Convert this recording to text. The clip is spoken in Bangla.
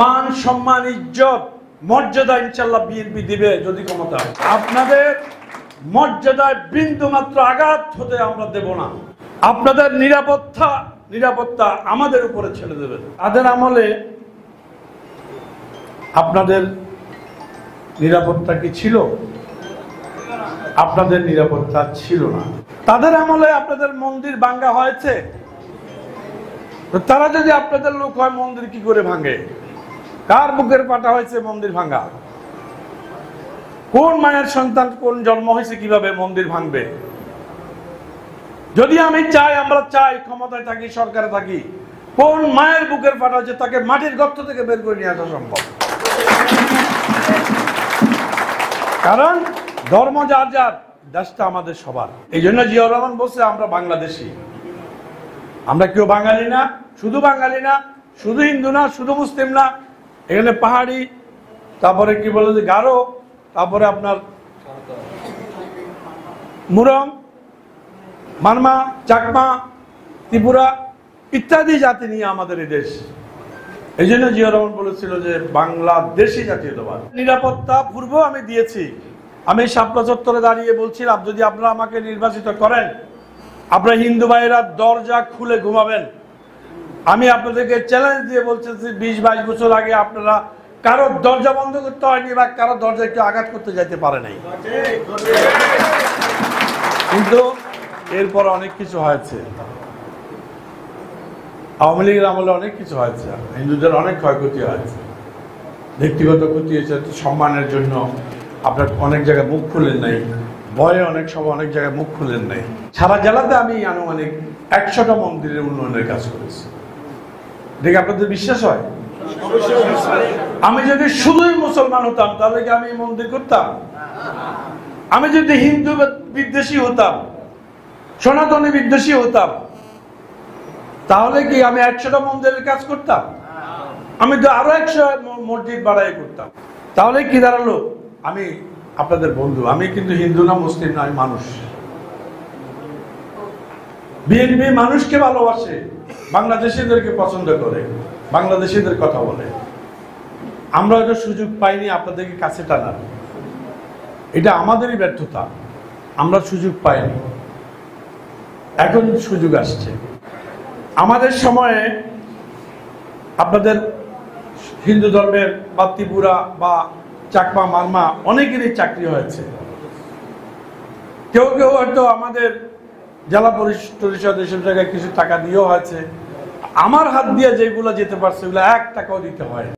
মান সম্মান ইজ্জত মর্যাদা ইনশাআল্লাহ বিএনপি দিবে যদি ক্ষমতা হয়। আপনাদের মর্যাদায় বিন্দু মাত্র আঘাত হতে আমরা দেব না। আপনাদের নিরাপত্তা আমাদের উপরে ছেড়ে দেবেন। তাদের আমলে আপনাদের নিরাপত্তা কি ছিল? আপনাদের নিরাপত্তা ছিল না। তাদের আমলে আপনাদের মন্দির ভাঙ্গা হয়েছে। তো তারা যদি আপনাদের লোক হয়, মন্দির কি করে ভাঙে? কার বুকের পাটা হয়েছে মন্দির ভাঙ্গা? কোন মায়ের সন্তান কোন জন্ম হয়েছে কিভাবে মন্দির ভাঙবে? যদি আমরা চাই ক্ষমতায় থাকি, সরকারে থাকি, কোন মায়ের বুকের পাটা হয়েছে তাকে মাটির গর্ত থেকে বের করে নিয়ে আসা সম্ভব। কারণ ধর্ম যার যার, দেশটা আমাদের সবার। এই জন্য জিয়াউর রহমান বলছে আমরা বাংলাদেশী। আমরা কেউ বাঙালি না, শুধু বাঙালি না, শুধু হিন্দু না, শুধু মুসলিম না। এখানে পাহাড়ি, তারপরে কি বলে যে গারো, তারপরে আপনার মুরং, মারমা, চাকমা, ত্রিপুরা ইত্যাদি জাতি নিয়ে আমাদের এই দেশ। এই জন্য জিয়াউর রহমান বলেছিল যে বাংলাদেশি জাতীয়তাবাদ। নিরাপত্তা পূর্ব আমি দিয়েছি। আমি শাপলা চত্বরে দাঁড়িয়ে বলছিলাম যদি আপনারা আমাকে নির্বাচিত করেন, আপনারা হিন্দু ভাইয়েরা দরজা খুলে ঘুমাবেন। আমি আপনাদেরকে চ্যালেঞ্জ দিয়ে বলছি 20-22 বছর আগে আপনারা কারো দরজা বন্ধ করতে হয়নি বা কারো দরজা একটু আঘাত করতে যাইতে পারে নাই। কিন্তু এরপর অনেক কিছু হয়েছে। আওয়ামী লীগের আমলে অনেক কিছু হয়েছে, হিন্দুদের অনেক ক্ষয়ক্ষতি হয়েছে, ব্যক্তিগত ক্ষতি হয়েছে। সম্মানের জন্য আপনার অনেক জায়গায় মুখ খুলেন নাই, ভয়ে অনেক সময় অনেক জায়গায় মুখ খুলেন নাই। সারা জেলাতে আমি আনুমানিক 100টা মন্দিরের উন্নয়নের কাজ করেছি। দেখে আপনাদের বিশ্বাস হয়? আমি যদি শুধুই মুসলমান হতাম তাহলে কি আমি মন্দির করতাম? আমি যদি হিন্দু বিদ্বেষী হতাম, সনাতনী বিদ্বেষী হতাম, তাহলে কি আমি 100টা মন্দিরের কাজ করতাম? আমি তো আরো 100 মসজিদ বাড়াই করতাম। তাহলে কি দাঁড়ালো? আমি আপনাদের বন্ধু। আমি কিন্তু হিন্দু না, মুসলিম না, আমি মানুষ। বিএনপি মানুষকে ভালোবাসে, বাংলাদেশিদেরকে পছন্দ করে, বাংলাদেশিদের কথা বলে। আমরা হয়তো সুযোগ পাইনি আপনাদেরকে কাছে টানার, এটা আমাদেরই ব্যর্থতা। আমরা সুযোগ পাইনি, এখন সুযোগ আসছে। আমাদের সময়ে আপনাদের হিন্দু ধর্মের বা ত্রিপুরা বা চাকমা, মারমা অনেকেরই চাকরি হয়েছে। কেউ কেউ হয়তো আমাদের জেলা পরিষদ এসব জায়গায় কিছু টাকা দিয়েও হয়েছে। আমার হাত দিয়ে যেগুলো যেতে পারছে ওগুলো 1 টাকাও দিতে হয়।